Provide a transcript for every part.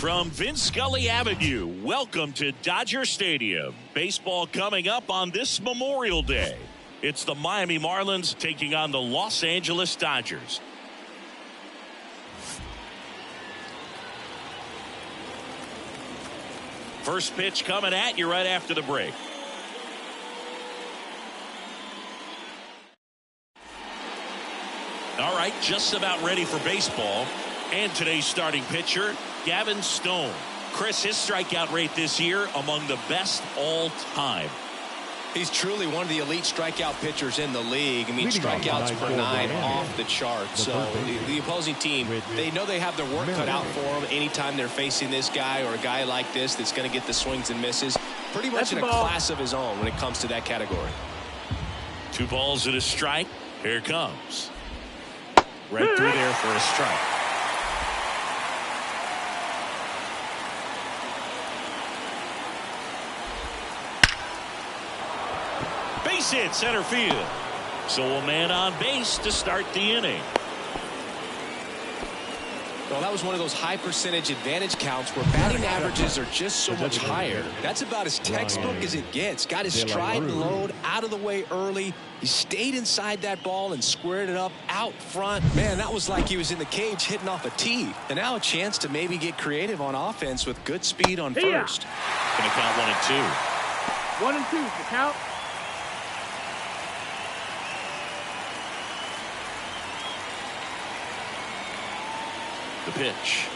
From Vince Scully Avenue, welcome to Dodger Stadium. Baseball coming up on this Memorial Day. It's the Miami Marlins taking on the Los Angeles Dodgers. First pitch coming at you right after the break. All right, just about ready for baseball. And today's starting pitcher, Gavin Stone. Chris, his strikeout rate this year among the best all time. He's truly one of the elite strikeout pitchers in the league. I mean, strikeouts per 9 off the chart. So the opposing team, they know they have their work cut out for them anytime they're facing this guy or a guy like this that's going to get the swings and misses. Pretty much in a class of his own when it comes to that category. 2 balls and a strike. Here it comes. Right through there for a strike. Base hit center field. So a man on base to start the inning. Well, that was one of those high percentage advantage counts where batting averages are just so much higher. That's about as textbook as it gets. Got his stride and load out of the way early. He stayed inside that ball and squared it up out front. Man, that was like he was in the cage hitting off a tee. And now a chance to maybe get creative on offense with good speed on first. Gonna count 1 and 2. 1 and 2 to count. The pitch.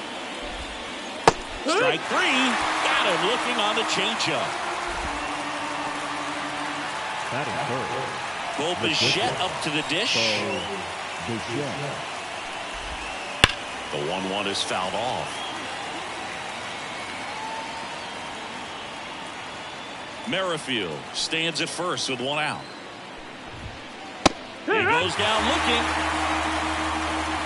Strike 3. Got him looking on the changeup. Bo Bichette up to the dish. The 1-1 is fouled off. Merrifield stands at first with 1 out. He goes down looking.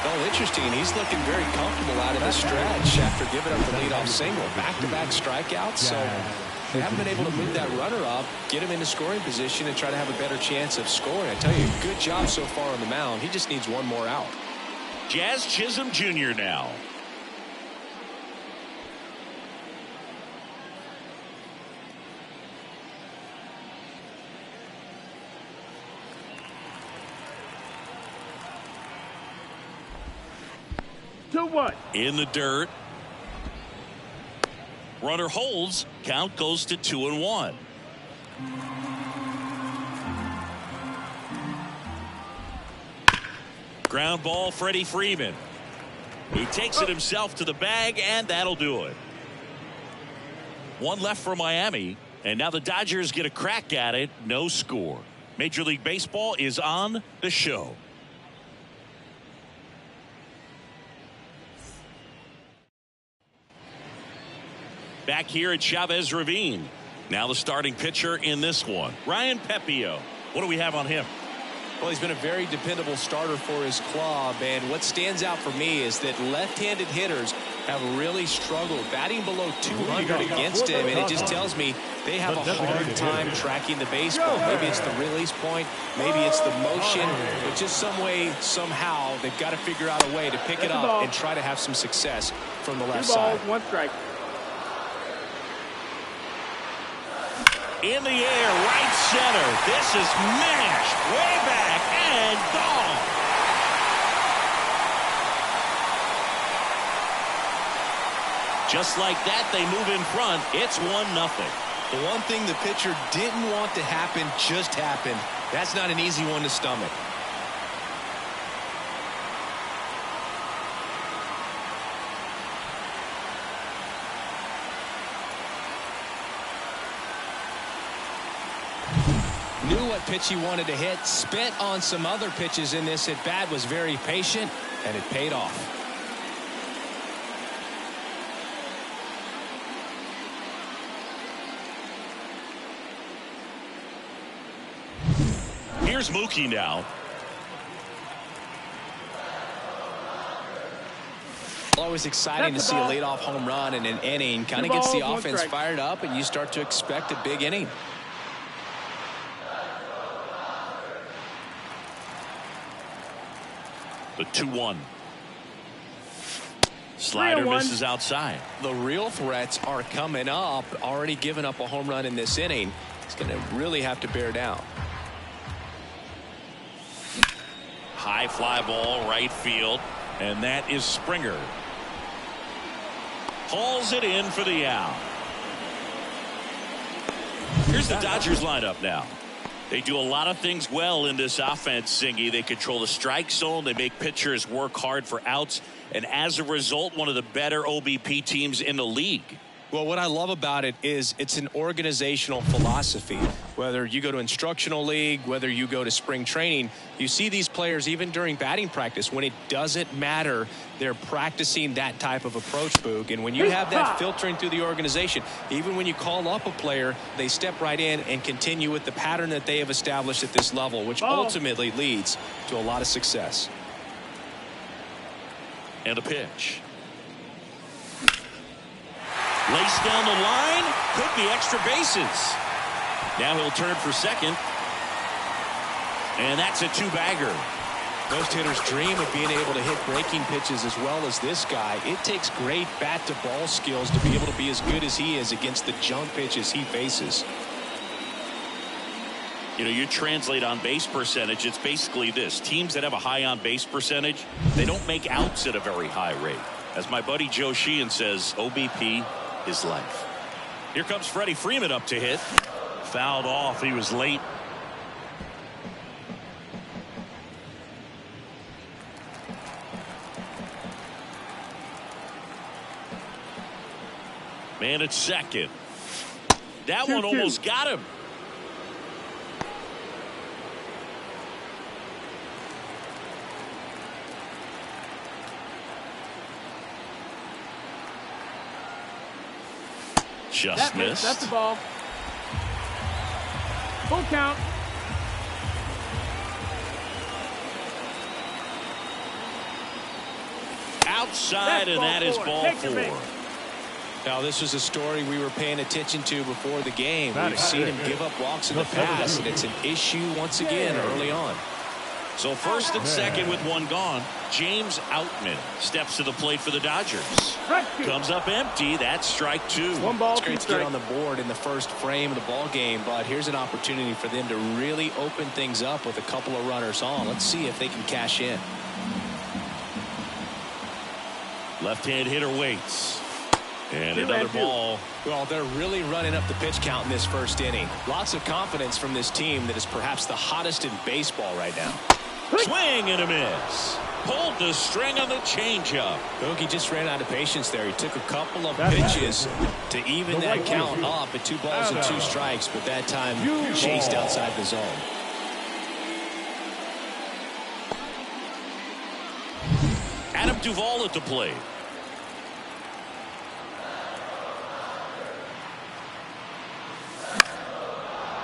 Oh, interesting. He's looking very comfortable out of the stretch after giving up the leadoff single. Back-to-back strikeouts, so they haven't been able to move that runner up, get him into scoring position, and try to have a better chance of scoring. I tell you, good job so far on the mound. He just needs 1 more out. Jazz Chisholm Jr. now. In the dirt. Runner holds. Count goes to 2-1. Ground ball, Freddie Freeman. He takes it himself to the bag, and that'll do it. 1 left for Miami, and now the Dodgers get a crack at it. No score. Major League Baseball is on the show. Back here at Chavez Ravine. Now the starting pitcher in this one, Ryan Pepiot. What do we have on him? Well, he's been a very dependable starter for his club, and what stands out for me is that left-handed hitters have really struggled batting below 200 against him, and it just tells me they have a hard time tracking the baseball. Maybe it's the release point, maybe it's the motion, but just some way, somehow, they've got to figure out a way to pick it up and try to have some success from the left side. 2 balls, 1 strike. In the air, right center. This is mashed way back and gone. Just like that, they move in front. It's 1-0. The one thing the pitcher didn't want to happen just happened. That's not an easy one to stomach. Knew what pitch he wanted to hit, spent on some other pitches in this at bat, was very patient, and it paid off. Here's Mookie now. Always exciting to see a leadoff home run in an inning. Kind of gets the offense fired up, and you start to expect a big inning. The 2-1. Slider misses outside. The real threats are coming up. Already given up a home run in this inning. He's going to really have to bear down. High fly ball right field, and that is Springer. Hauls it in for the out. Here's the Dodgers lineup now. They do a lot of things well in this offense, Singy. They control the strike zone. They make pitchers work hard for outs. And as a result, one of the better OBP teams in the league. Well, what I love about it is it's an organizational philosophy. Whether you go to instructional league, whether you go to spring training, you see these players even during batting practice. When it doesn't matter, they're practicing that type of approach, Boog. And when you have that filtering through the organization, even when you call up a player, they step right in and continue with the pattern that they have established at this level, which ultimately leads to a lot of success. And a pitch. Laced down the line, could be extra bases. Now he'll turn for second. And that's a two-bagger. Most hitters dream of being able to hit breaking pitches as well as this guy. It takes great bat-to-ball skills to be able to be as good as he is against the junk pitches he faces. You know, you translate on base percentage, it's basically this. Teams that have a high on base percentage, they don't make outs at a very high rate. As my buddy Joe Sheehan says, OBP is life. Here comes Freddie Freeman up to hit. Fouled off. He was late. Man at second. That one almost got him. Just missed. That's the ball. Full count. Outside, and that is ball four. Now, this was a story we were paying attention to before the game. We've seen him give up walks in the past, and it's an issue once again early on. So first and second with one gone. James Outman steps to the plate for the Dodgers. Comes up empty. That's strike two. One ball, it's great to get on the board in the first frame of the ball game, but here's an opportunity for them to really open things up with a couple of runners on. Let's see if they can cash in. Left-hand hitter waits. And another ball. Well, they're really running up the pitch count in this first inning. Lots of confidence from this team that is perhaps the hottest in baseball right now. Swing and a miss. Pulled the string on the changeup. Bogey just ran out of patience there. He took a couple of pitches to even that count up at 2 balls and 2 strikes, but that time chased outside the zone. Adam Duvall at the plate.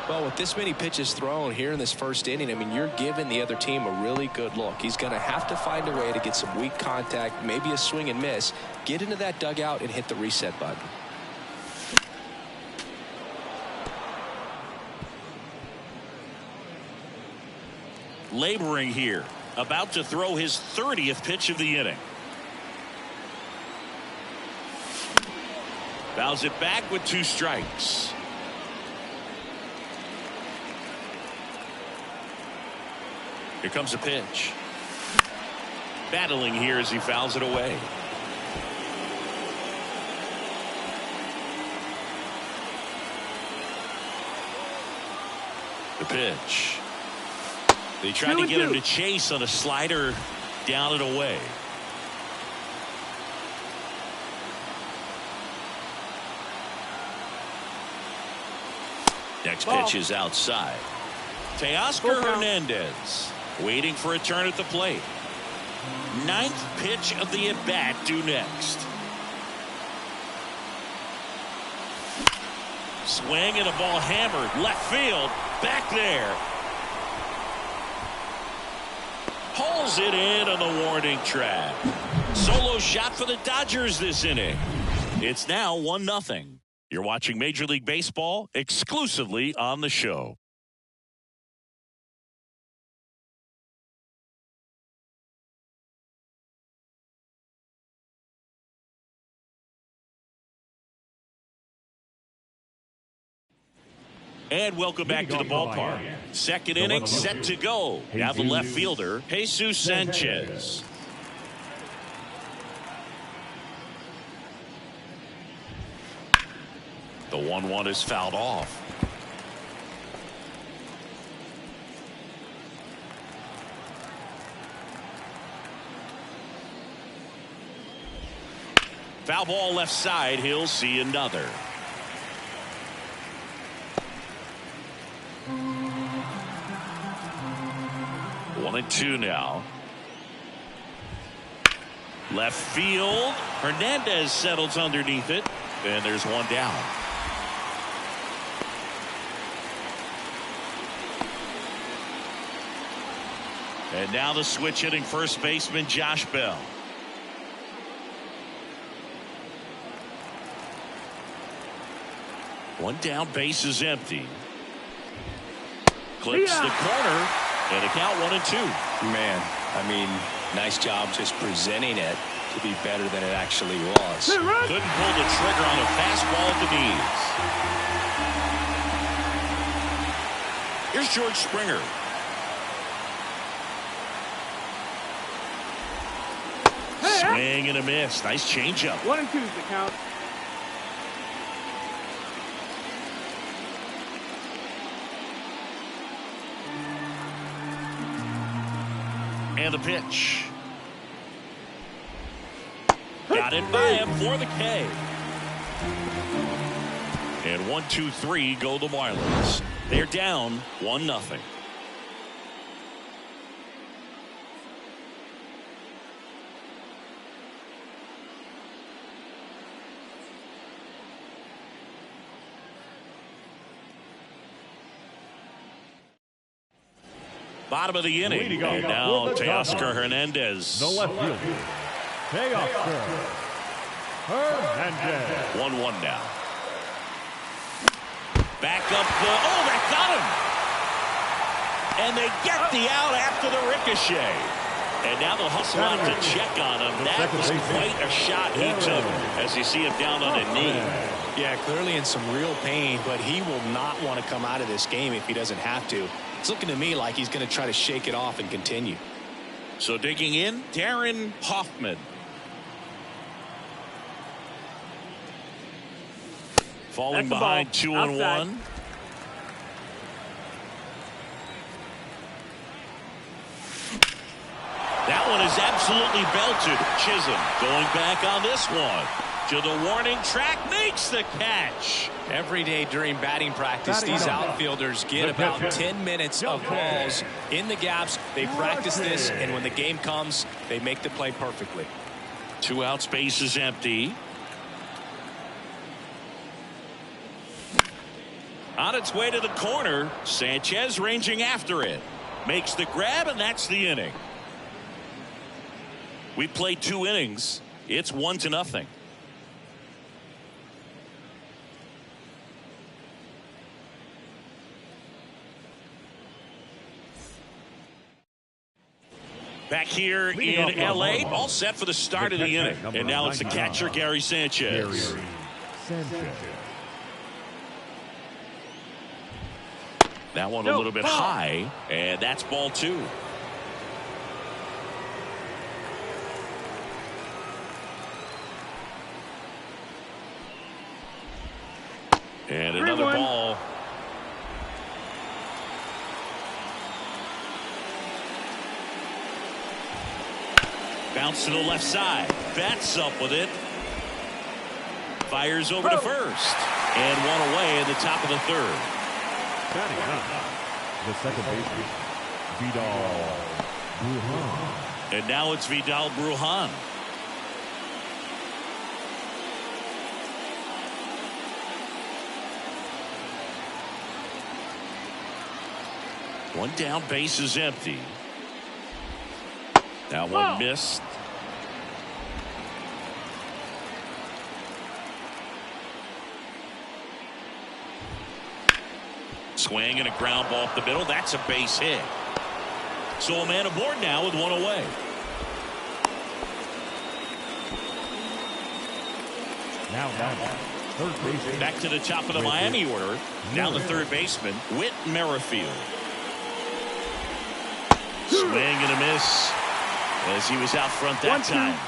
Well, with this many pitches thrown here in this first inning, I mean, you're giving the other team a really good look. He's going to have to find a way to get some weak contact, maybe a swing and miss, get into that dugout and hit the reset button. Laboring here, about to throw his 30th pitch of the inning. Fouls it back with 2 strikes. Here comes a pitch. Battling here as he fouls it away. The pitch. They tried to get him to chase on a slider down and away. Next pitch is outside. Teoscar Hernandez waiting for a turn at the plate. 9th pitch of the at-bat due next. Swing and a ball hammered left field. Back there. Pulls it in on the warning track. Solo shot for the Dodgers this inning. It's now 1-0. You're watching Major League Baseball exclusively on the show. And welcome back to the ballpark. Second inning set to go. Now the left fielder, Jesus Sanchez. The 1-1 is fouled off. Foul ball left side. He'll see another. One and two now. Left field. Hernandez settles underneath it. And there's one down. And now the switch hitting first baseman Josh Bell. One down, base is empty. Clips the corner, and a count 1-2. Man, I mean, nice job just presenting it to be better than it actually was. Couldn't pull the trigger on a fastball at the knees. Here's George Springer. Swing and a miss. Nice changeup. 1-2 is the count. And the pitch. Got it by him for the K. And 1-2-3 go the Marlins. They're down 1-0. Bottom of the inning, and now Teoscar Hernandez. The left fielder, Teoscar Hernandez. 1-1 now. Back up the, oh, that got him. And they get the out after the ricochet. And now they'll hustle out to check on him. That was quite a shot he took as you see him down on a knee. Yeah, clearly in some real pain, but he will not want to come out of this game if he doesn't have to. It's looking to me like he's going to try to shake it off and continue. So digging in, Darren Hoffman. Falling behind 2-1. That one is absolutely belted. Chisholm going back on this one. To the warning track, makes the catch. Every day during batting practice, these outfielders get about 10 minutes of balls in the gaps. They practice this, and when the game comes, they make the play perfectly. 2 out, space is empty. On its way to the corner, Sanchez ranging after it. Makes the grab, and that's the inning. We played 2 innings. It's 1-0. Back here in L.A., all set for the start of the inning. And now it's the catcher, Gary Sanchez. That one a little bit high, and that's ball 2. And another ball. Bounce to the left side. Bats up with it. Fires over to first. And one away in the top of the third. Batting up, the second baseman, Vidal Brujan. And now it's Vidal Brujan. One down, base is empty. That one missed. Swing and a ground ball up the middle. That's a base hit. So a man aboard now with one away. Now third baseman. Back to the top of the Miami order. Down the third baseman, Whit Merrifield. Swing and a miss as he was out front that time.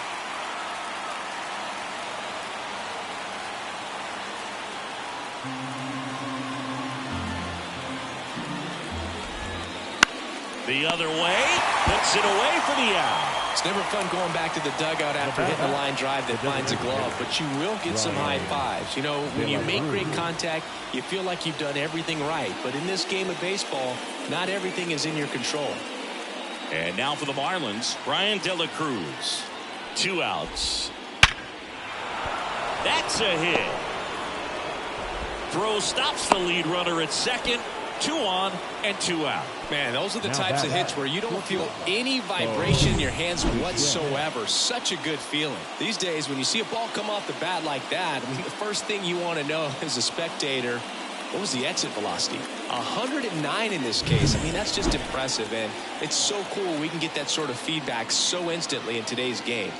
The other way, puts it away for the out. It's never fun going back to the dugout after hitting a line drive that finds a glove, but you will get some high fives. You know, when you make great contact, you feel like you've done everything right. But in this game of baseball, not everything is in your control. And now for the Marlins, Bryan De La Cruz. 2 outs. That's a hit. Throw stops the lead runner at second. 2 on and 2 out. Man, those are the types of hits where you don't feel any vibration in your hands whatsoever. Such a good feeling. These days, when you see a ball come off the bat like that, I mean, the first thing you want to know as a spectator, what was the exit velocity? 109 in this case. I mean, that's just impressive, and it's so cool we can get that sort of feedback so instantly in today's game.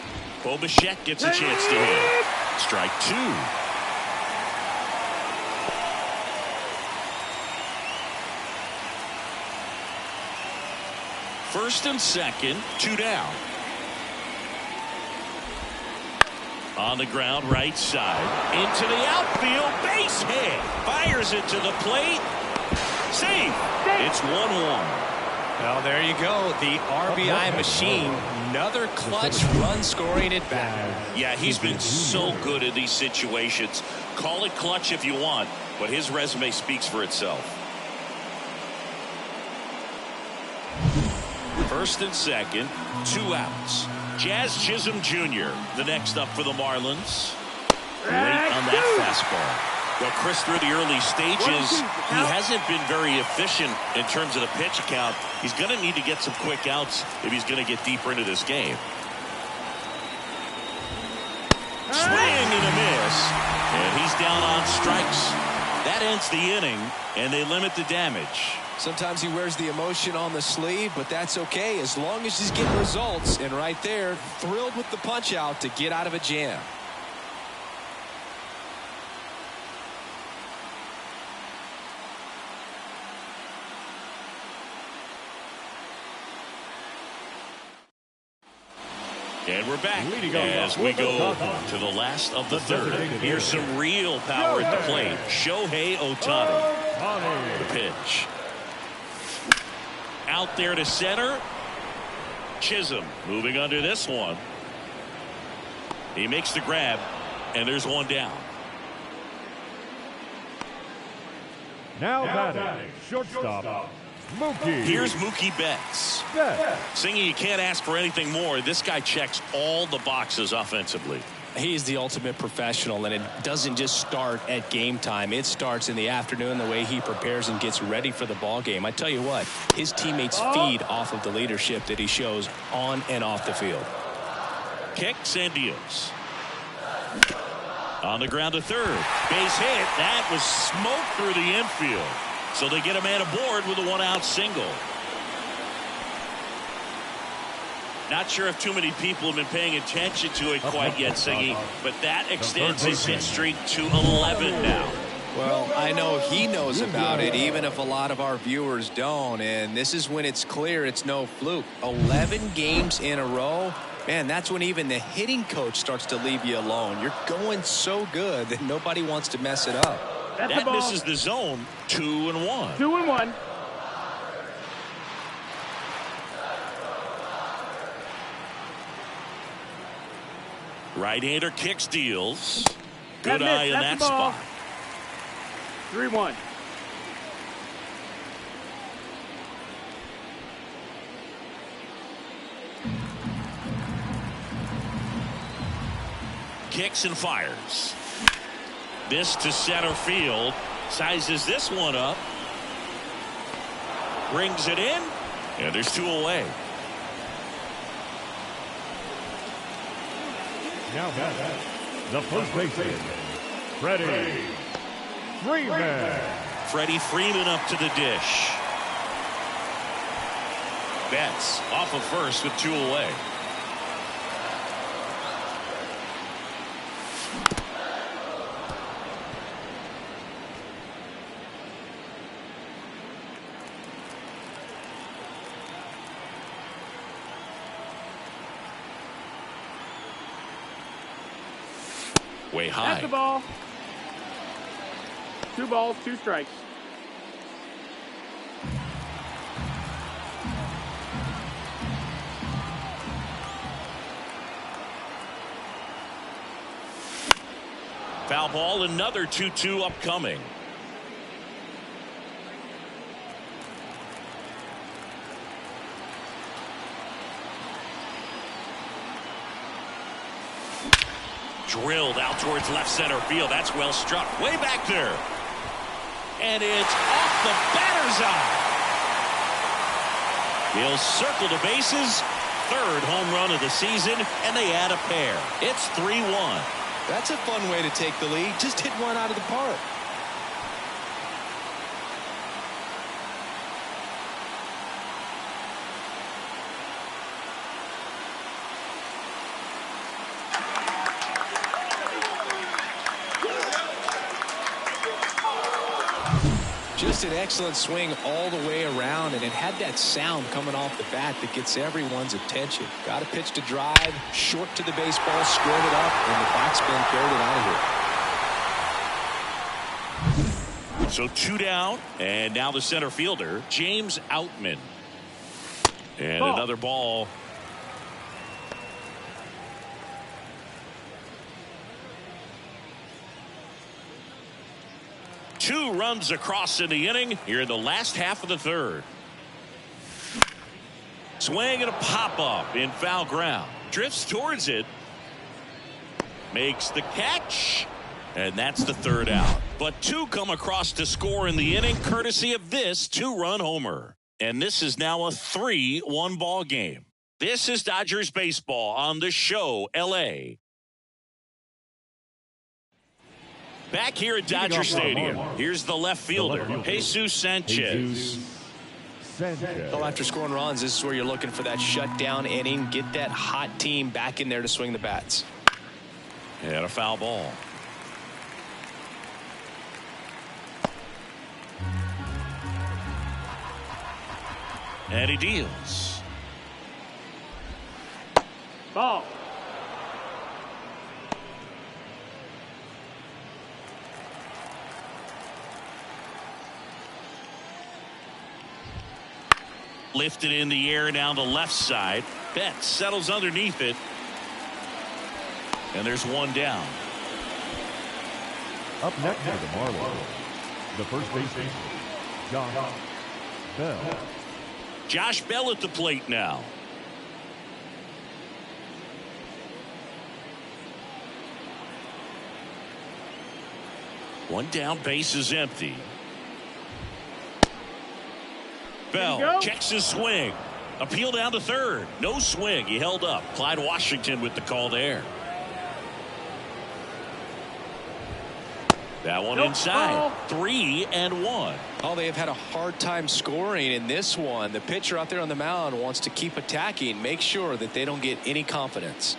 Bichette gets a chance to hit. Strike 2. First and second, 2 down. On the ground, right side. Into the outfield, base hit. Fires it to the plate. Save. It's 1-1. Well, there you go. The RBI machine. Another clutch run scoring at bat. Yeah, he's been so good in these situations. Call it clutch if you want, but his resume speaks for itself. First and second, 2 outs. Jazz Chisholm Jr. the next up for the Marlins. Late on that fastball. Well, Chris, through the early stages, he hasn't been very efficient in terms of the pitch count. He's going to need to get some quick outs if he's going to get deeper into this game. Swing and a miss. And he's down on strikes. That ends the inning, and they limit the damage. Sometimes he wears the emotion on the sleeve, but that's okay as long as he's getting results. And right there, thrilled with the punch out to get out of a jam. And we're back as we go to the last of the third. Here's some real power at the plate. Shohei Ohtani. The pitch. Out there to center. Chisholm moving under this one. He makes the grab, and there's 1 down. Now batting, shortstop, Mookie. Here's Mookie Betts. Singing, you can't ask for anything more. This guy checks all the boxes offensively. He's the ultimate professional, and it doesn't just start at game time. It starts in the afternoon, the way he prepares and gets ready for the ball game. I tell you what, his teammates feed off of the leadership that he shows on and off the field. Kicks and deals. On the ground to third. Base hit. That was smoke through the infield. So they get a man aboard with a 1-out single. Not sure if too many people have been paying attention to it quite yet, Siggy, but that extends his hit streak to 11 now. Well, I know he knows about it, even if a lot of our viewers don't. And this is when it's clear it's no fluke. 11 games in a row. Man, that's when even the hitting coach starts to leave you alone. You're going so good that nobody wants to mess it up. That misses the zone. 2-1. 2-1. Right-hander kicks, deals. Good eye in that spot. 3-1. Kicks and fires. This to center field. Sizes this one up. Brings it in. And there's 2 away. Now batting, the first baseman, Freddie Freeman. Freddie Freeman up to the dish. Betts off of first with 2 away. Way That's high. the ball. 2 balls, 2 strikes. Foul ball, another 2-2 upcoming. Drilled out towards left center field. That's well struck. Way back there. And it's off the batter's eye. He'll circle the bases. 3rd home run of the season, and they add a pair. It's 3-1. That's a fun way to take the lead. Just hit one out of the park. Just an excellent swing all the way around, and it had that sound coming off the bat that gets everyone's attention. Got a pitch to drive, short to the baseball, squared it up, and the backspin carried it out of here. So 2 down, and now the center fielder, James Outman. And ball. Another ball. Two runs across in the inning here in the last half of the 3rd. Swing and a pop-up in foul ground. Drifts towards it. Makes the catch. And that's the 3rd out. But 2 come across to score in the inning, courtesy of this 2-run homer. And this is now a 3-1 ball game. This is Dodgers baseball on the show, L.A. Back here at Dodger Stadium, here's the left fielder, Jesus Sanchez. Well, after scoring runs, this is where you're looking for that shutdown inning. Get that hot team back in there to swing the bats. And a foul ball. And he deals. Ball. Lifted in the air down the left side. Betts settles underneath it. And there's 1 down. Up next for the Marlins, the first baseman, Josh Bell. Josh Bell at the plate now. One down, base is empty. Bell checks his swing. Appeal down to 3rd. No swing. He held up. Clyde Washington with the call there. That one inside. 3-1. Oh, they have had a hard time scoring in this one. The pitcher out there on the mound wants to keep attacking. Make sure that they don't get any confidence.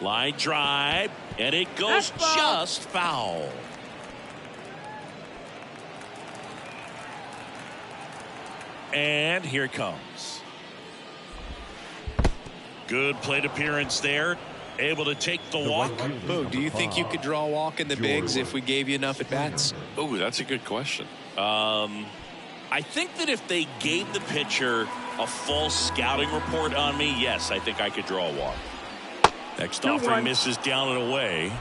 Line drive. And it goes just foul. And here it comes. Good plate appearance there. Able to take the walk. Boo, do you think you could draw a walk in the bigs if we gave you enough at bats? Oh, that's a good question. I think that if they gave the pitcher a full scouting report on me, yes, I think I could draw a walk. Next offering misses down and away.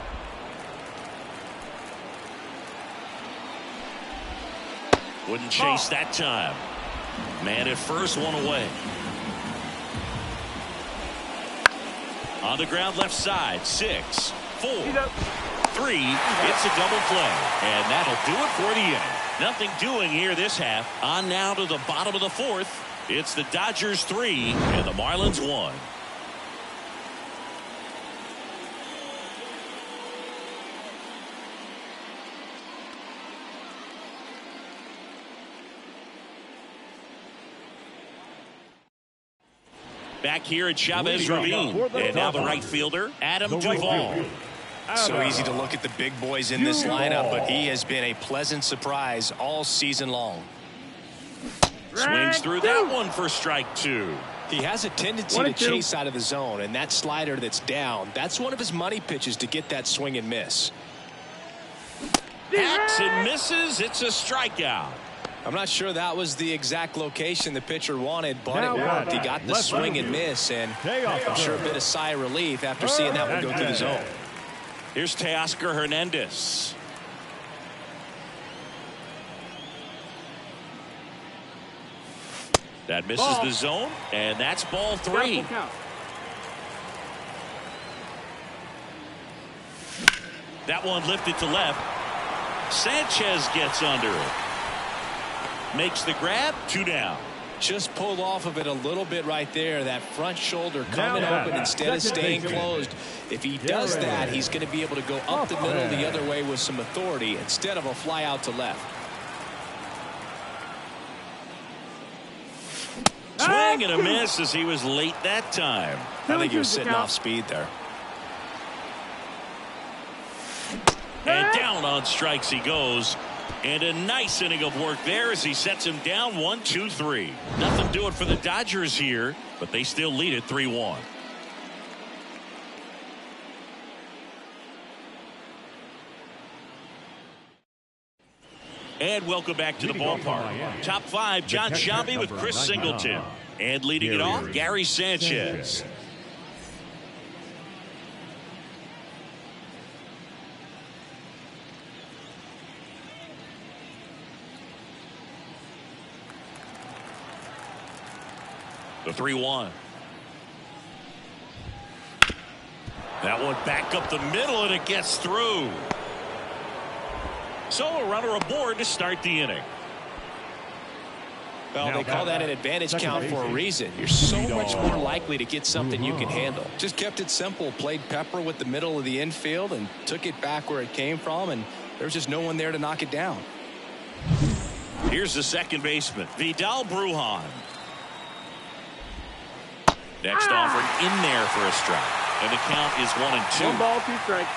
Wouldn't chase that time. Man at first, 1 away. On the ground left side, 6, 4, 3. It's a double play. And that'll do it for the inning. Nothing doing here this half. On now to the bottom of the 4th. It's the Dodgers 3 and the Marlins 1. Back here at Chavez Ravine. And now the right fielder, Adam Duvall. So easy to look at the big boys in this lineup, but he has been a pleasant surprise all season long. Swings through that one for strike 2. He has a tendency to chase out of the zone, and that slider that's down, that's one of his money pitches to get that swing and miss. Hacks and misses. It's a strikeout. I'm not sure that was the exact location the pitcher wanted, but it worked. He got the swing and miss, and I'm sure a bit of sigh of relief after seeing that one go through the zone. Here's Teoscar Hernandez. That misses the zone, and that's ball 3. That one lifted to left. Sanchez gets under it. Makes the grab, 2 down. Just pulled off of it a little bit right there. That front shoulder coming open instead of staying closed. If he does that, he's going to be able to go up the middle the other way with some authority instead of a fly out to left. Swing and a miss as he was late that time. I think he was sitting off speed there. And down on strikes he goes. And a nice inning of work there as he sets him down 1-2-3. Nothing doing for the Dodgers here, but they still lead it 3-1. And welcome back to the ballpark. Top 5, John Sciambi with Chris Singleton. And leading it off, Gary Sanchez. The 3-1. That one back up the middle, and it gets through. So a runner aboard to start the inning. Well, they call that an advantage count for a reason. You're so much more likely to get something you can handle. Just kept it simple, played pepper with the middle of the infield, and took it back where it came from, and there was just no one there to knock it down. Here's the second baseman, Vidal Brujan. Next offered in there for a strike. And the count is 1-2. 1 ball, 2 strikes.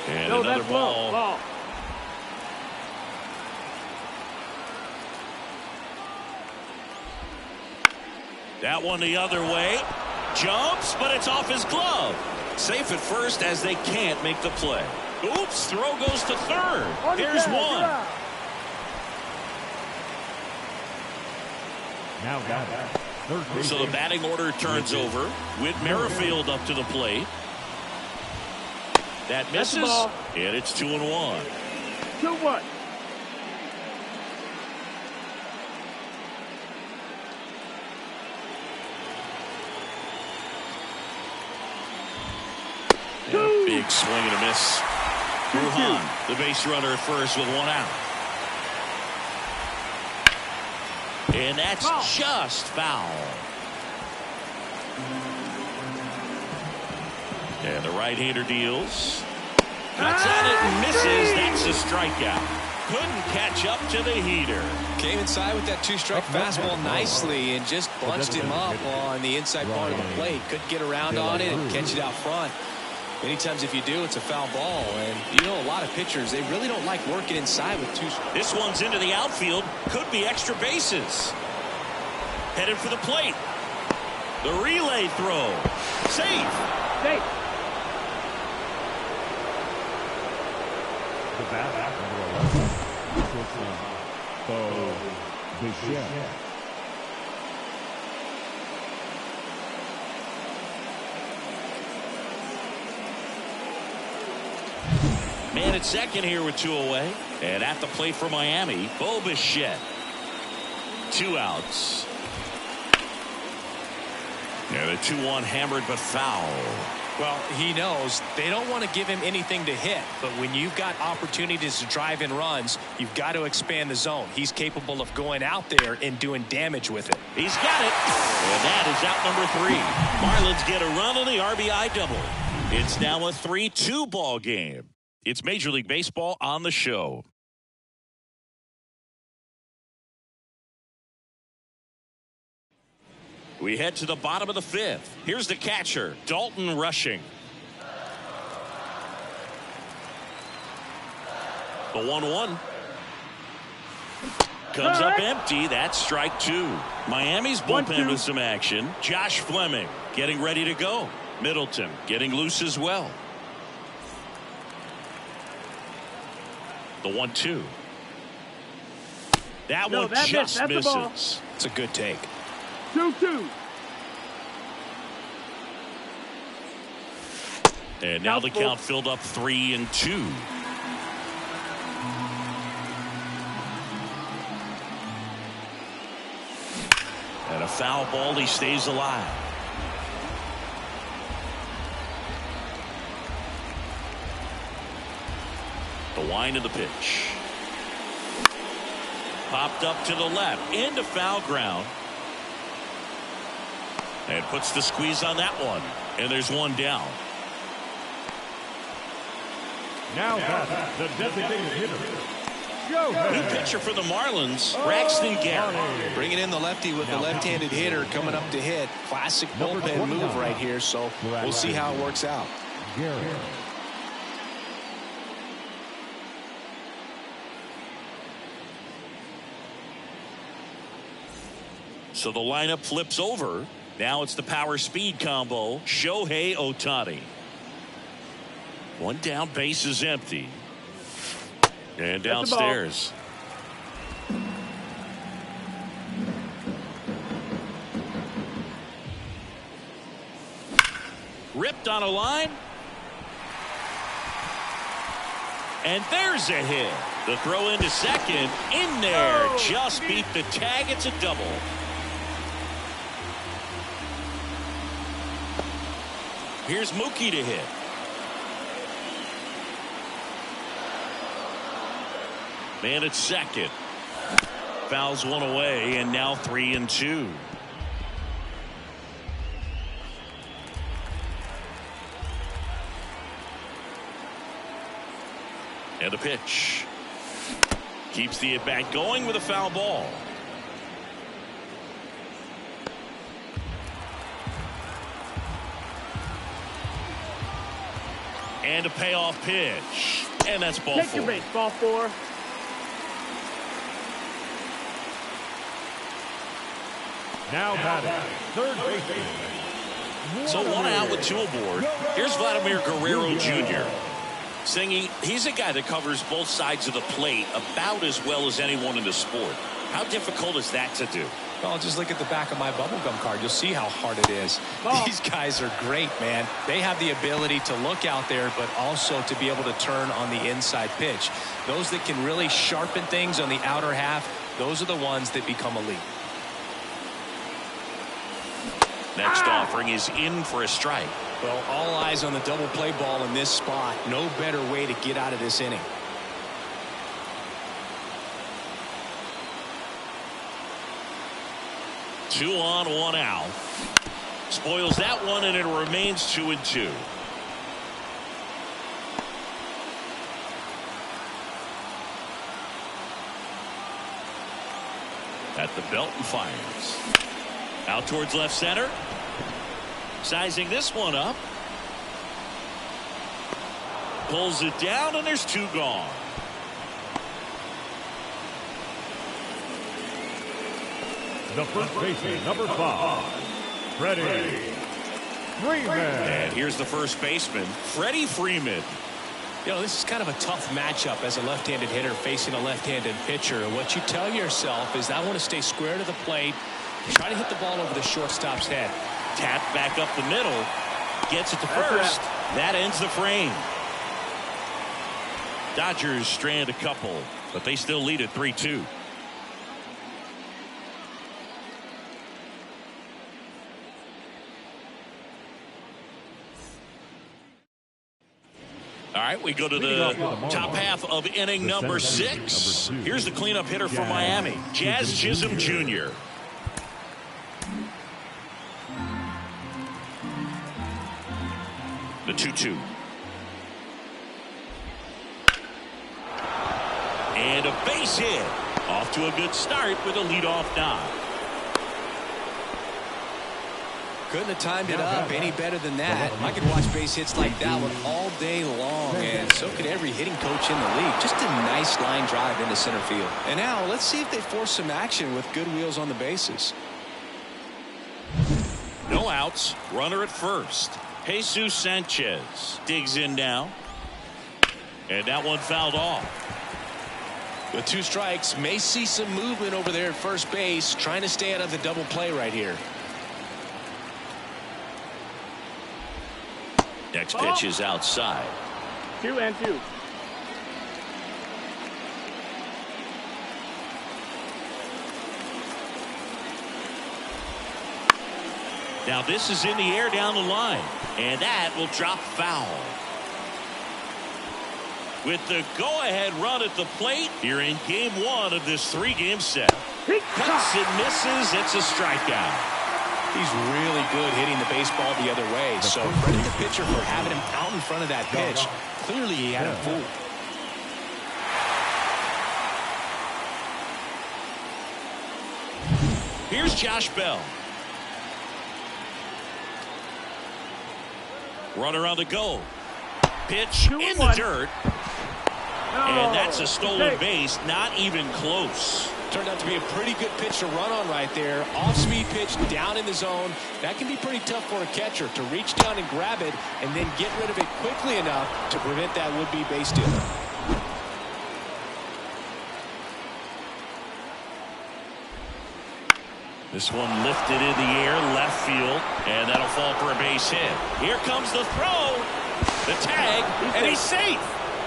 And another ball. That one the other way. Jumps, but it's off his glove. Safe at first as they can't make the play. Oops, throw goes to third. Here's one. Now got it. So the batting order turns over with Merrifield up to the plate. That misses, and it's 2-1. 2-1. Big swing and a miss. Brujan, the base runner at first with 1 out. And that's just foul. And the right-hander deals. Cuts at it and misses. That's a strikeout. Couldn't catch up to the heater. Came inside with that 2-strike fastball nicely and just bunched him up on the inside part of the plate. Couldn't get around on it and catch it out front. Many times if you do, it's a foul ball. And you know, a lot of pitchers, they really don't like working inside with 2 strikes. This one's into the outfield. Could be extra bases. Headed for the plate. The relay throw. Safe. The bat, number 11, shortstop, Bichette. Man at second here with 2 away. And at the plate for Miami, Bichette. 2 outs. And a 2-1 hammered but foul. Well, he knows they don't want to give him anything to hit, but when you've got opportunities to drive in runs, you've got to expand the zone. He's capable of going out there and doing damage with it. He's got it. And that is out number 3. Marlins get a run on the RBI double. It's now a 3-2 ball game. It's Major League Baseball on the show. We head to the bottom of the 5th. Here's the catcher, Dalton Rushing. The 1-1. Comes up empty. That's strike two. Miami's bullpen with some action. Josh Fleming getting ready to go. Middleton getting loose as well. The 1-2. That one just misses. It's a good take. 2-2. And now the count filled up 3-2. And a foul ball. He stays alive. The wind of the pitch. Popped up to the left into foul ground. And puts the squeeze on that one. And there's one down. Now that's the designated hitter. New pitcher for the Marlins, Braxton Garrett. Bringing in the lefty with the left-handed hitter coming up to hit. Classic bullpen move right here, so we'll see how it works out. Garrett. So the lineup flips over. Now it's the power speed combo. Shohei Ohtani. One down, base is empty. And downstairs. Ripped on a line. And there's a hit. The throw into second. In there. Just beat the tag. It's a double. Here's Mookie to hit. Man at second. Fouls one away, and now 3-2. And a pitch. Keeps the at-bat going with a foul ball. And a payoff pitch. And that's ball 4. Take your base, ball 4. Now batting, third baseman. So one out with 2 aboard. Here's Vladimir Guerrero Jr. Saying he's a guy that covers both sides of the plate about as well as anyone in the sport. How difficult is that to do? Well, just look at the back of my bubblegum card. You'll see how hard it is. These guys are great, man. They have the ability to look out there, but also to be able to turn on the inside pitch. Those that can really sharpen things on the outer half, those are the ones that become elite. Next offering is in for a strike. Well, all eyes on the double play ball in this spot. No better way to get out of this inning. Two on, one out. Spoils that one, and it remains 2-2. At the belt and fires. Out towards left center. Sizing this one up. Pulls it down, and there's 2 gone. The first baseman, number 5, Freddie Freeman. And here's the first baseman, Freddie Freeman. You know, this is kind of a tough matchup as a left-handed hitter facing a left-handed pitcher. And what you tell yourself is I want to stay square to the plate, try to hit the ball over the shortstop's head. Tap back up the middle. Gets it to first. That ends the frame. Dodgers strand a couple, but they still lead at 3-2. All right, we go to the top half of inning number 6. Here's the cleanup hitter for Miami, Jazz Chisholm Jr. The 2-2. And a base hit. Off to a good start with a leadoff knock. Couldn't have timed it up any better than that. I could watch base hits like that one all day long, and so could every hitting coach in the league. Just a nice line drive into center field. And now let's see if they force some action with good wheels on the bases. No outs. Runner at first. Jesus Sanchez digs in now. And that one fouled off. With 2 strikes, may see some movement over there at first base, trying to stay out of the double play right here. Next pitch is outside. 2-2. Now this is in the air down the line, and that will drop foul. With the go-ahead run at the plate here in game 1 of this 3-game set. Cuts and misses. It's a strikeout. He's really good hitting the baseball the other way. So credit the pitcher for having him out in front of that pitch. Clearly he had him fooled. Here's Josh Bell. Runner on the go. Pitch in the dirt. And that's a stolen base. Not even close. Turned out to be a pretty good pitch to run on right there. Off-speed pitch down in the zone. That can be pretty tough for a catcher to reach down and grab it and then get rid of it quickly enough to prevent that would-be base stealer. This one lifted in the air, left field, and that'll fall for a base hit. Here comes the throw, the tag, and he's safe.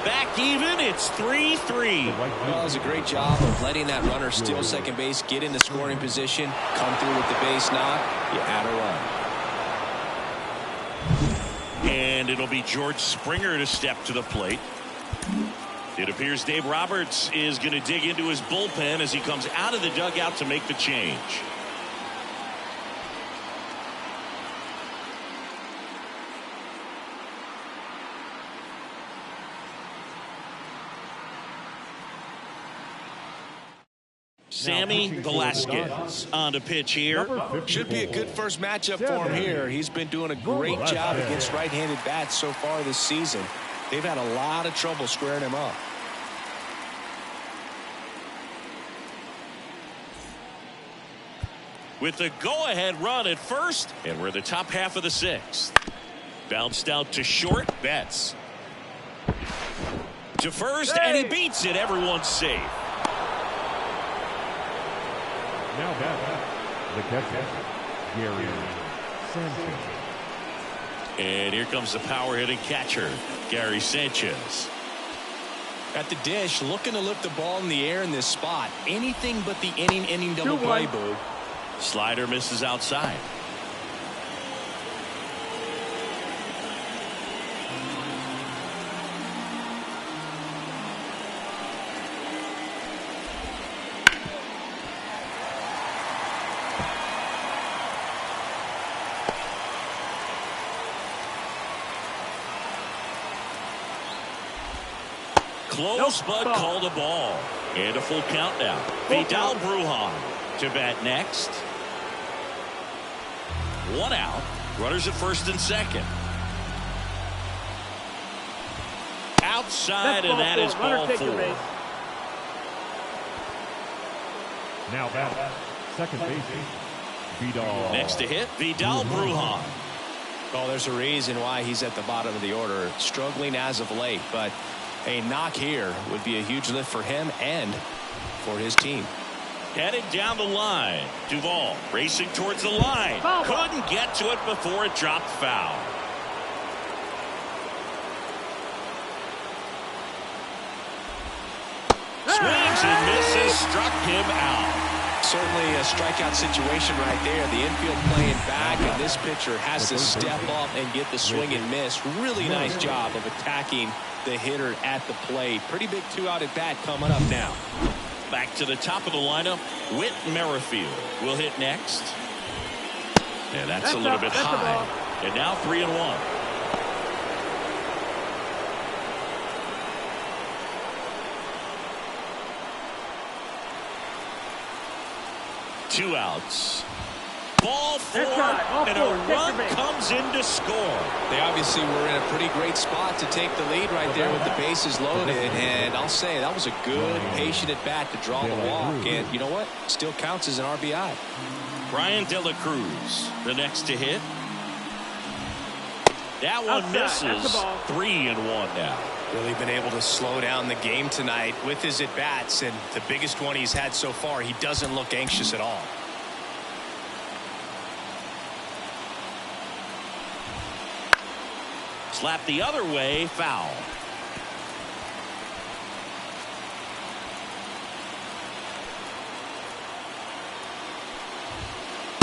Back even, it's 3-3. Well, it was a great job of letting that runner steal second base, get in the scoring position, come through with the base knock. You had a run. And it'll be George Springer to step to the plate. It appears Dave Roberts is going to dig into his bullpen as he comes out of the dugout to make the change. Sammy Velasquez on to pitch here. Should be a good first matchup for him here. He's been doing a great job against right-handed bats so far this season. They've had a lot of trouble squaring him up. With the go-ahead run at first, and we're the top half of the 6th. Bounced out to short. Betts to first, and he beats it. Everyone's safe. Now back, the catcher, Gary Sanchez. And here comes the power-hitting catcher, Gary Sanchez. At the dish, looking to lift the ball in the air in this spot. Anything but the inning double play, Boo. Slider misses outside. Close, but called a ball. And a full count now. Vidal Brujan to bat next. 1 out. Runners at first and second. Outside, and that is ball 4. Now back, second baseman, Vidal. Next to hit, Vidal Brujan. Well, there's a reason why he's at the bottom of the order. Struggling as of late, but a knock here would be a huge lift for him and for his team. Headed down the line. Duvall racing towards the line. Couldn't get to it before it dropped foul. Swings and misses. Struck him out. Certainly a strikeout situation right there. The infield playing back, and this pitcher has to step up and get the swing and miss. Really nice job of attacking the hitter at the plate. Pretty big 2-out at bat coming up now. Back to the top of the lineup. Whit Merrifield will hit next. And that's a little bit high. And now 3-1. Two outs. Ball four, and a run comes in to score. They obviously were in a pretty great spot to take the lead right there with the bases loaded, and I'll say that was a good, patient at bat to draw the walk, and you know what? Still counts as an RBI. Bryan De La Cruz, the next to hit. That one misses. 3-1 now. Really been able to slow down the game tonight with his at-bats, and the biggest one he's had so far, he doesn't look anxious at all. Slap the other way, foul.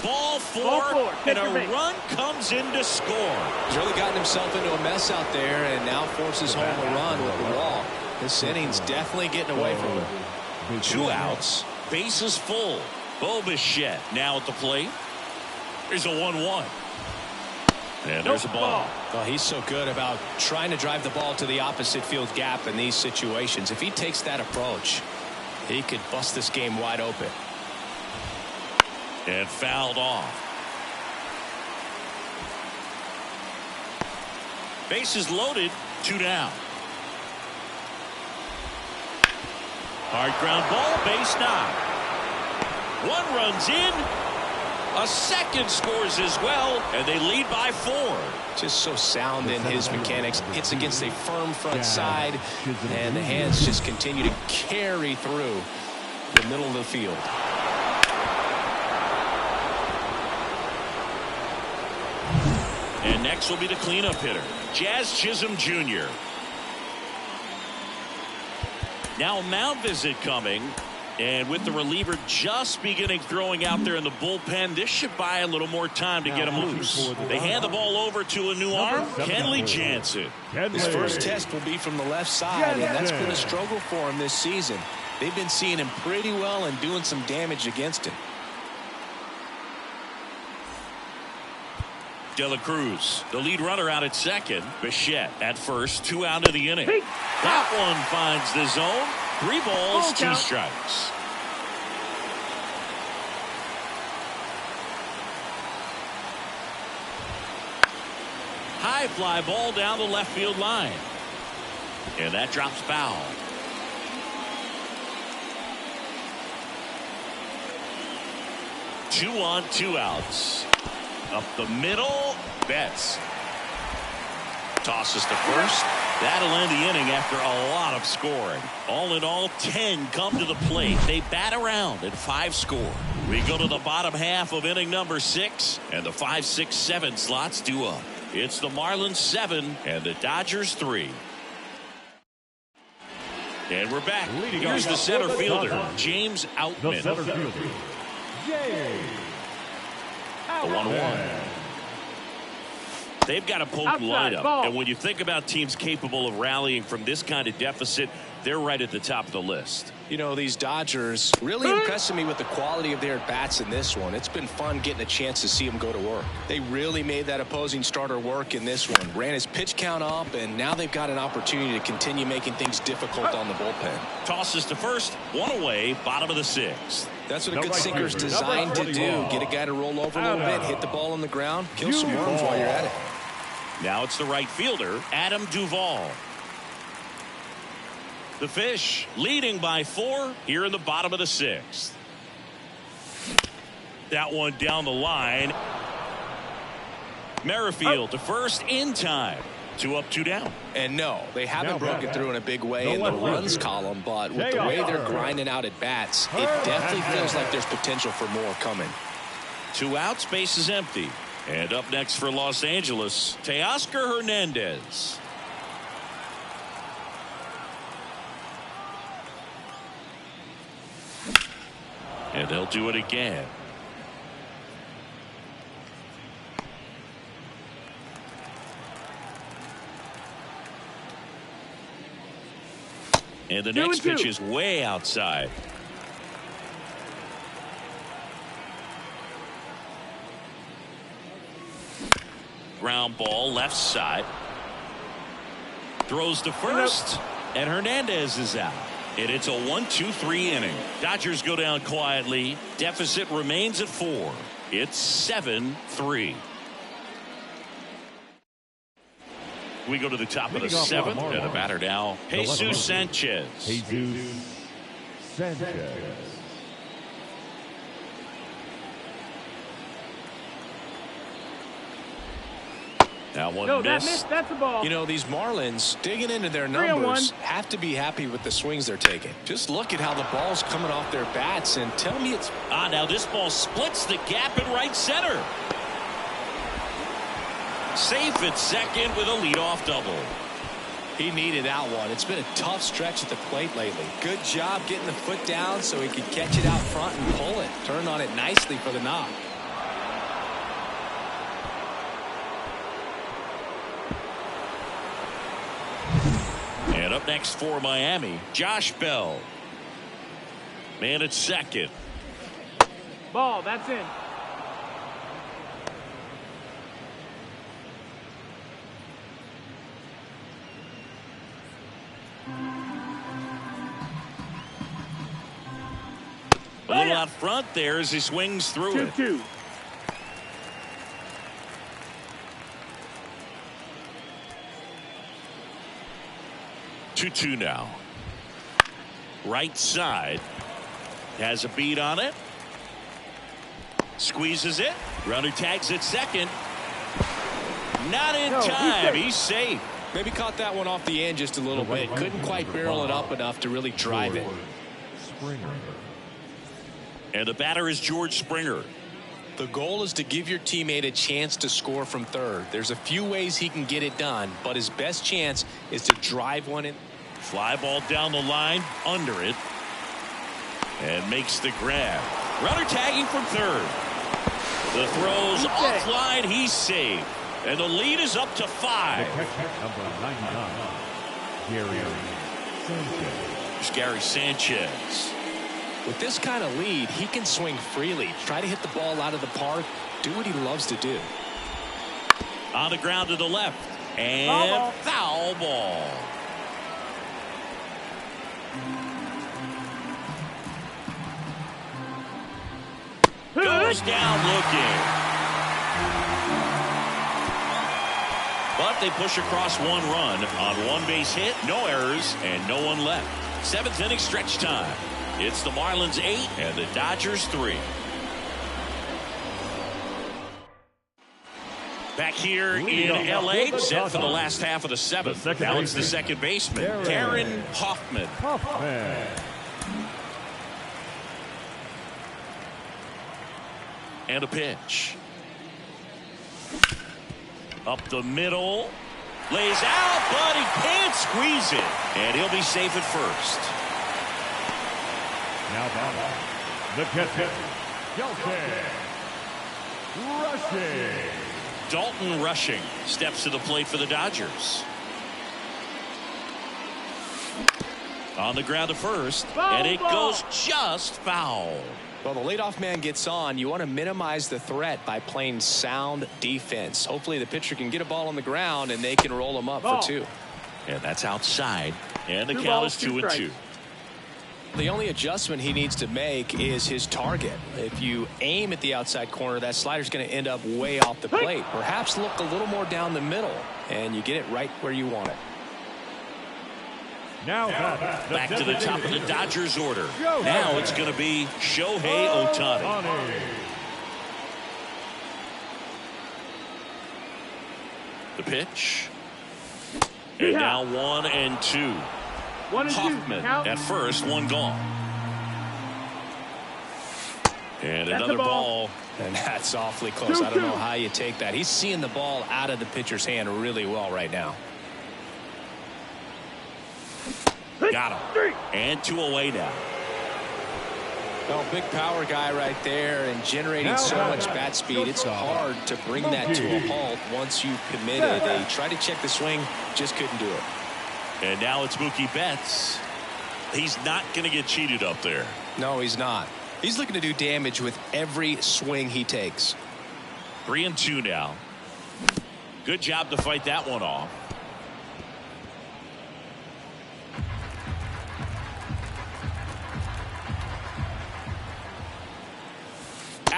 Ball four, and a run comes in to score. He's really gotten himself into a mess out there and now forces home a run with the wall. This inning's definitely getting away from him. 2 outs, bases full. Bichette now at the plate. Here's a 1-1. And there's a ball. Well, he's so good about trying to drive the ball to the opposite field gap in these situations. If he takes that approach, he could bust this game wide open. And fouled off. Bases loaded, 2 down. Hard ground ball, base knock. 1 runs in. A second scores as well, and they lead by 4. Just so sound in his mechanics. Hits against a firm front side, and the hands just continue to carry through the middle of the field. And next will be the cleanup hitter, Jazz Chisholm Jr. Now a mound visit coming. And with the reliever just beginning throwing out there in the bullpen, this should buy a little more time to get him loose. They hand the ball over to a new arm, Kenley Jansen. His first test will be from the left side, and that's been a struggle for him this season. They've been seeing him pretty well and doing some damage against him. De La Cruz, the lead runner out at second. Bichette at first, 2 out of the inning. That one finds the zone. 3 balls, 2 strikes. High fly ball down the left field line. And that drops foul. Two on, 2 outs. Up the middle, Betts. Tosses to first. That'll end the inning after a lot of scoring. All in all, 10 come to the plate. They bat around and 5 score. We go to the bottom half of inning number 6, and the 5, 6, 7 slots due up. It's the Marlins 7 and the Dodgers 3. And we're back. Here's the center fielder, James Outman. The center fielder, James. The 1-1. They've got a potent lineup, and when you think about teams capable of rallying from this kind of deficit, they're right at the top of the list. You know, these Dodgers really impressing me with the quality of their bats in this one. It's been fun getting a chance to see them go to work. They really made that opposing starter work in this one. Ran his pitch count up, and now they've got an opportunity to continue making things difficult on the bullpen. Tosses to first, 1 away, bottom of the 6th. That's what a good sinker's designed to do. Get a guy to roll over a little bit, hit the ball on the ground, kill some worms while you're at it. Now it's the right fielder, Adam Duvall. The Fish leading by 4 here in the bottom of the 6th. That one down the line. Merrifield to first in time. 2 up, 2 down. And no, they haven't broken through in a big way in the runs column, but with the way they're grinding out at bats, it definitely feels like there's potential for more coming. 2 outs, base is empty. And up next for Los Angeles, Teoscar Hernandez. And they'll do it again. And the next pitch is way outside. Ground ball left side. Throws to first. And Hernandez is out. And it's a 1-2-3 inning. Dodgers go down quietly. Deficit remains at 4. It's 7-3. We go to the top of the 7th, and the batter now, Jesus Sanchez. Jesus Sanchez. Now one No, miss. that missed. That's a ball. You know, these Marlins digging into their numbers have to be happy with the swings they're taking. Just look at how the ball's coming off their bats and tell me it's... Now this ball splits the gap in right center. Safe at second with a leadoff double. He needed that one. It's been a tough stretch at the plate lately. Good job getting the foot down so he could catch it out front and pull it. Turned on it nicely for the knock. And up next for Miami, Josh Bell. Man at second. Ball. That's in. A little out front there as he swings through it. 2-2. Two now. Right side. Has a beat on it. Squeezes it. Runner tags at second. Not in time. He's safe. Maybe caught that one off the end just a little bit. Couldn't quite barrel it up enough to really drive it. Springer. And the batter is George Springer. The goal is to give your teammate a chance to score from third. There's a few ways he can get it done, but his best chance is to drive one in. Fly ball down the line, under it, and makes the grab. Runner tagging from third. The throw's offline. He's safe, and the lead is up to 5. Number 99, Gary Sanchez. There's Gary Sanchez. With this kind of lead, he can swing freely, try to hit the ball out of the park, do what he loves to do. On the ground to the left, and foul ball. Goes down looking. But they push across 1 run on 1 base hit, no errors, and no one left. 7th inning stretch time. It's the Marlins 8 and the Dodgers 3. Back here in L.A., set for the last half of the 7th. Now it's the second baseman, Darren Hoffman. And a pitch. Up the middle. Lays out, but he can't squeeze it. And he'll be safe at first. Now batting, the catcher, Dalton Rushing steps to the plate for the Dodgers. On the ground to first, and it goes just foul. Well, the leadoff man gets on. You want to minimize the threat by playing sound defense. Hopefully the pitcher can get a ball on the ground and they can roll him up for 2. And that's outside, and the count is 2-2. The only adjustment he needs to make is his target. If you aim at the outside corner, that slider's going to end up way off the plate. Perhaps look a little more down the middle, and you get it right where you want it. Now back to the top of the Dodgers order. Now it's going to be Shohei Ohtani. The pitch. And now 1-2. 1-2. Hoffman at first, 1 gone. And That's another a ball. And that's awfully close. I don't know how you take that. He's seeing the ball out of the pitcher's hand really well right now. Got him. And 2 away now. Well, big power guy right there and generating so much bat speed. It's hard to bring that to a halt once you've committed. They tried to check the swing, just couldn't do it. And now it's Mookie Betts. He's not going to get cheated up there. No, he's not. He's looking to do damage with every swing he takes. 3-2 now. Good job to fight that one off.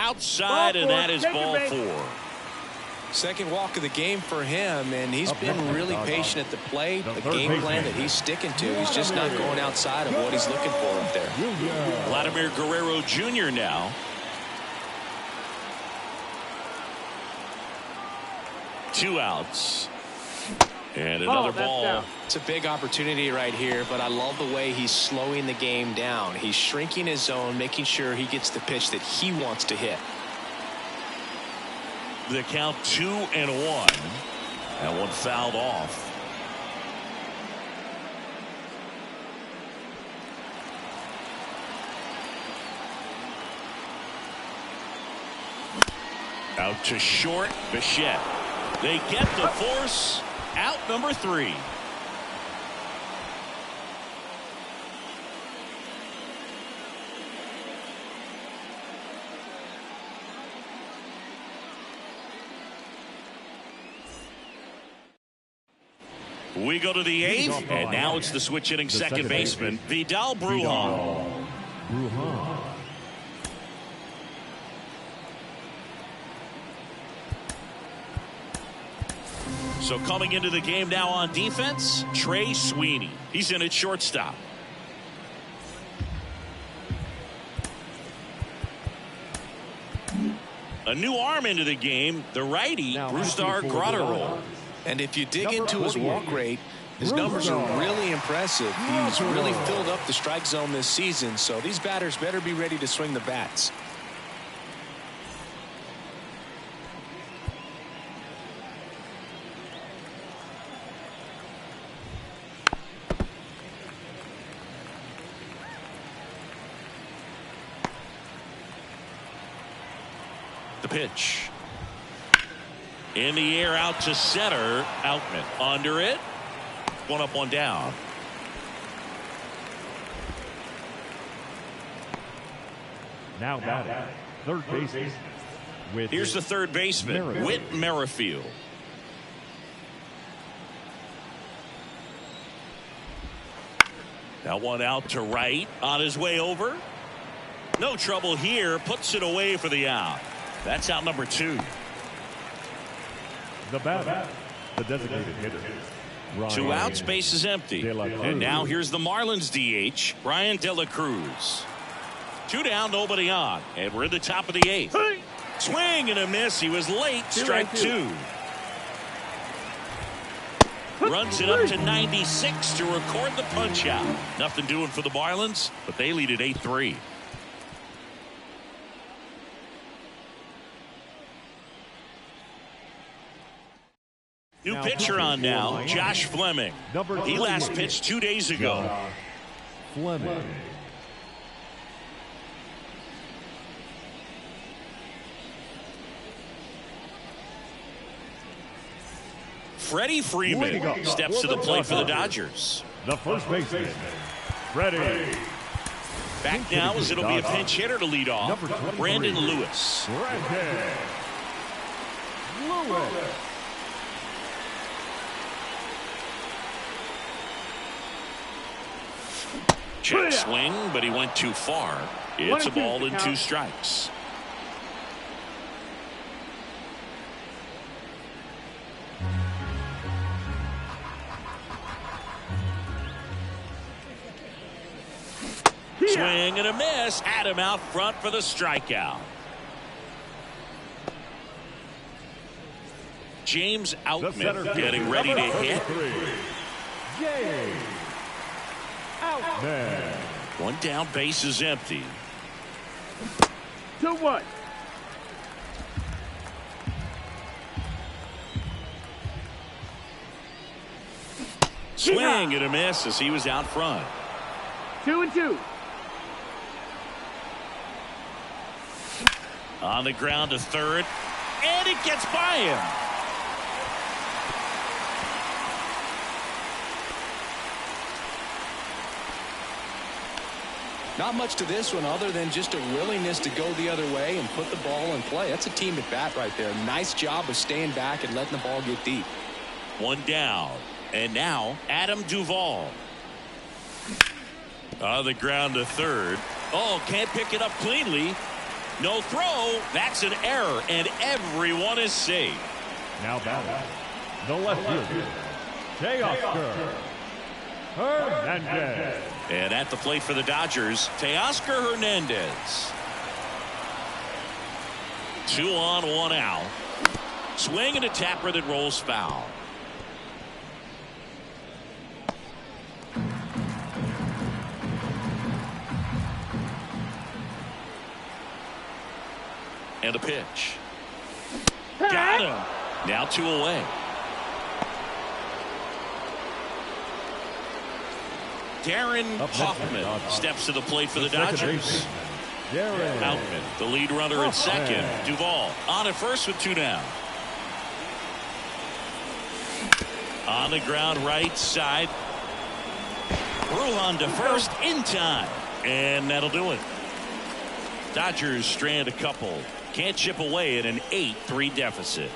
outside, and that is ball 4. Second walk of the game for him, and he's been really patient at the plate. The game plan that he's sticking to, he's just not going outside of what he's looking for up there. Vladimir Guerrero Jr. now. 2 outs. And another ball. It's a big opportunity right here, but I love the way he's slowing the game down. He's shrinking his zone, making sure he gets the pitch that he wants to hit. The count 2-1. That one fouled off. Out to short, Bichette. They get the force. Out number 3. We go to the 8th, and now it's the switch hitting second baseman, Vidal Brujan. So coming into the game now on defense, Trey Sweeney. He's in at shortstop. A new arm into the game, the righty, Brusdar Graterol. And if you dig into his walk rate, his numbers are really impressive. He's really filled up the strike zone this season, so these batters better be ready to swing the bats. The pitch. In the air, out to center. Outman under it. 1 up, 1 down. Now batting, third baseman. Here's the third baseman, Whit Merrifield. That one out to right, on his way over. No trouble here, puts it away for the out. That's out number 2. The batter, the designated hitter. 2 outs, base is empty. And now here's the Marlins DH, Bryan De La Cruz. 2 down, nobody on. And we're in the top of the 8th. Swing and a miss. He was late. Strike 2. Runs it up to 96 to record the punch out. Nothing doing for the Marlins, but they lead at 8-3. New pitcher on now, Josh Fleming. He last pitched 2 days ago. Fleming. Freddie Freeman steps to the plate for the Dodgers. The first baseman, Freddie. Back now as it'll be a pinch hitter to lead off, Brandon Lewis. Check swing, but he went too far. It's a ball and 2 strikes. Swing and a miss. Adam out front for the strikeout. James Outman getting ready to hit. Man. 1 down, base is empty. 2-1. Swing and a miss as he was out front. 2-2. On the ground to third, and it gets by him. Not much to this one other than just a willingness to go the other way and put the ball in play. That's a team at bat right there. Nice job of staying back and letting the ball get deep. 1 down. And now Adam Duvall. On the ground to third. Oh, can't pick it up cleanly. No throw. That's an error, and everyone is safe. Now batting, the left fielder, Teoscar Hernandez. And at the plate for the Dodgers, Teoscar Hernandez. 2 on, 1 out. Swing and a tapper that rolls foul. And a pitch. Got him. Now 2 away. Darren Hoffman steps to the plate for the Dodgers. Outman, the lead runner at second. Duvall on at first with 2 down. On the ground right side. Brujan to first in time. And that'll do it. Dodgers strand a couple. Can't chip away at an 8-3 deficit.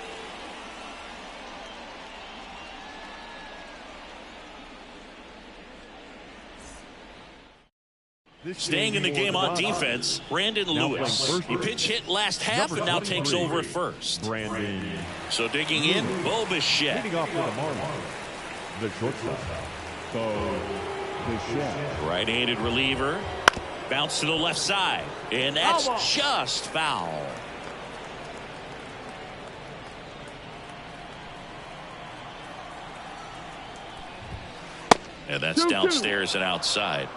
Staying in the game on defense, Brandon Lewis. He pinch hit last half and now takes over at first. So digging in, Bichette. Leading off for the Marlins, the shortstop, Bichette. Right-handed reliever. Bounce to the left side. And that's just foul. And that's downstairs and outside.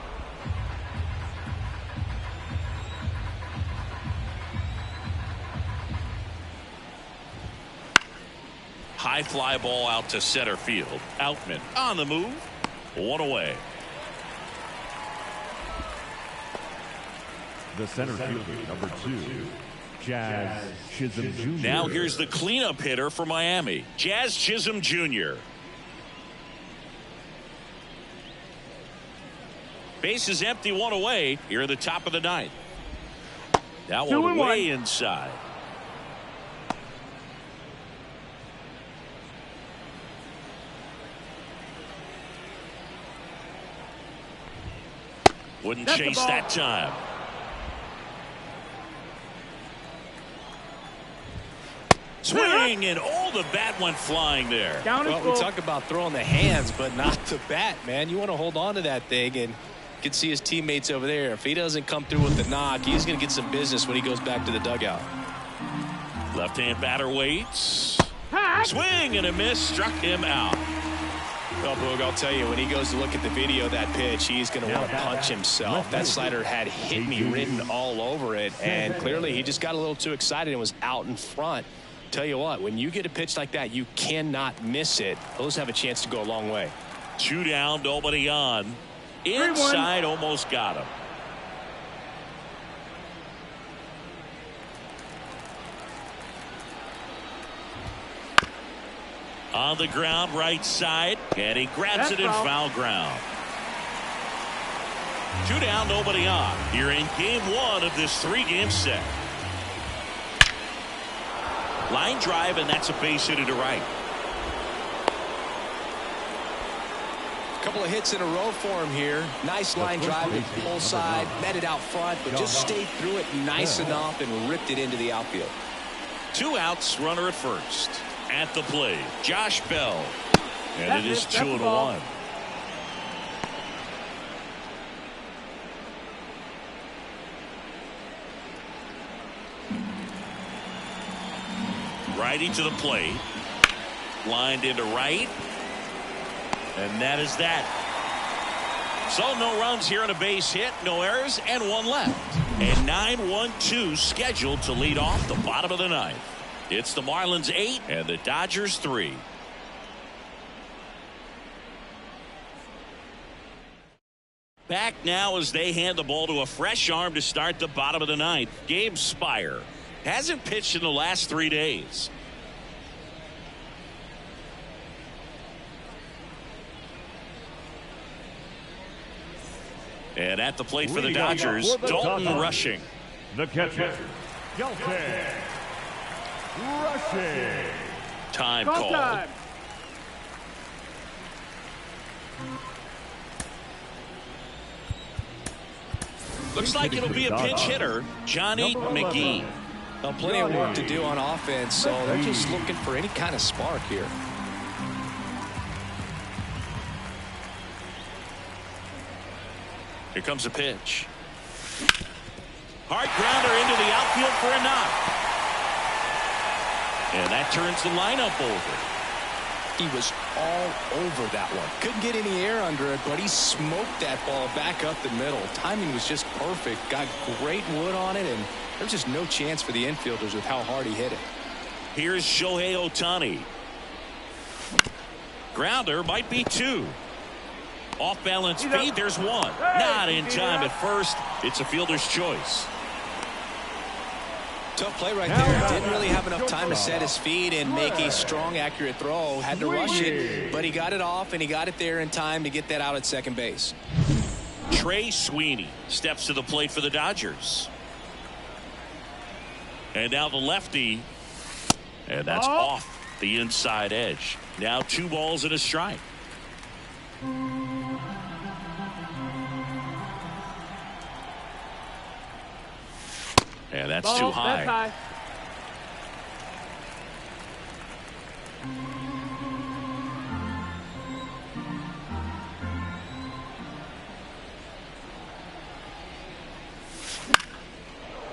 High fly ball out to center field. Outman on the move. 1 away. The center fielder, number 2, Jazz Chisholm Jr. Now here's the cleanup hitter for Miami, Jazz Chisholm Jr. Base is empty, 1 away here at the top of the 9th. That one way inside. Wouldn't chase that time. Swing, and all the bat went flying there. Well, we talk about throwing the hands, but not the bat, man. You want to hold on to that thing, and you can see his teammates over there. If he doesn't come through with the knock, he's going to get some business when he goes back to the dugout. Left-hand batter waits. Swing and a miss, struck him out. Well, Boog, I'll tell you, when he goes to look at the video of that pitch, he's going to want to punch himself. That slider had hit me written all over it, and clearly he just got a little too excited and was out in front. Tell you what, when you get a pitch like that, you cannot miss it. Those have a chance to go a long way. 2 down, nobody on. Inside, almost got him. On the ground, right side, and he grabs it in foul ground. 2 down, nobody on. You're in game 1 of this 3-game set. Line drive, and that's a base hit to right. A couple of hits in a row for him here. Nice line drive with pull side, met it out front, but just stayed through it nice enough and ripped it into the outfield. 2 outs, runner at first. At the plate, Josh Bell. And it is 2-1. Righty to the plate. Lined into right. And that is that. So no runs here on a base hit, no errors, and 1 left. And 9-1-2 scheduled to lead off the bottom of the 9th. It's the Marlins 8 and the Dodgers 3. Back now as they hand the ball to a fresh arm to start the bottom of the 9th. Gabe Spire hasn't pitched in the last 3 days. And at the plate for the Dodgers, Dalton Rushing. The catcher, Dalton Rushing. Time called. Looks like it'll be a pinch hitter, Johnny McGhee. Well, plenty of work to do on offense, so they're just looking for any kind of spark here. Here comes a pitch. Hard grounder into the outfield for a knock. And that turns the lineup over. He was all over that one. Couldn't get any air under it, but he smoked that ball back up the middle. Timing was just perfect. Got great wood on it, and there's just no chance for the infielders with how hard he hit it. Here's Shohei Ohtani. Grounder might be 2. Off balance feed, there's 1. Not in time at first. It's a fielder's choice. Tough play right there. Didn't really have enough time to set his feet and make a strong, accurate throw. Had to rush it, but he got it off, and he got it there in time to get that out at second base. Trey Sweeney steps to the plate for the Dodgers. And now the lefty. And that's off the inside edge. Now 2 balls and a strike. And that's too high. That's high.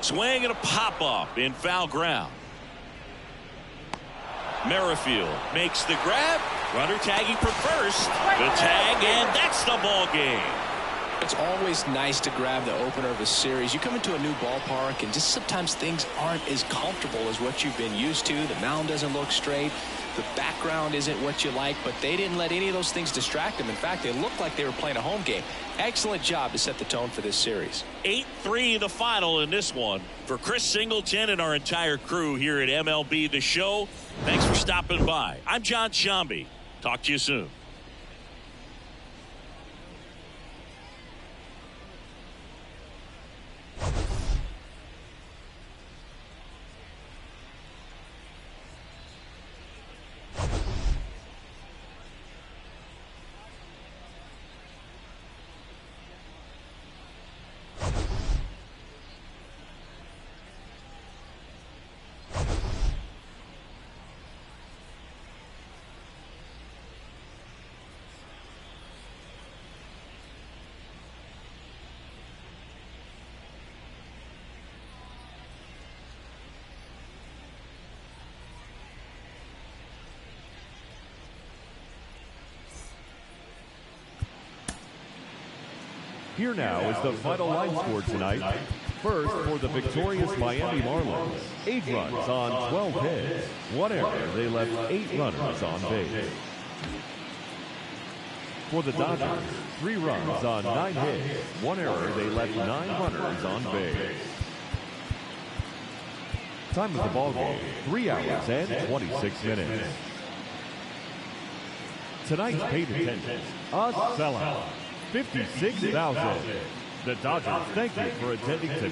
Swing and a pop-up in foul ground. Merrifield makes the grab. Runner tagging for first. The tag, and that's the ball game. It's always nice to grab the opener of a series. You come into a new ballpark, and just sometimes things aren't as comfortable as what you've been used to. The mound doesn't look straight. The background isn't what you like, but they didn't let any of those things distract them. In fact, they looked like they were playing a home game. Excellent job to set the tone for this series. 8-3 the final in this one. For Chris Singleton and our entire crew here at MLB The Show, thanks for stopping by. I'm John Sciambi. Talk to you soon. Here now is the final line score tonight. First, for the victorious Miami Marlins, 8 runs on 12 hits. 1 error, they left 8 runners on base. For the Dodgers, 3 runs on 9 hits. 1 error, they left 9 runners on base. Time of the ball game, 3 hours and 26 minutes. Tonight's paid attendance, a sellout, 56,000. The Dodgers thank you for attending tonight.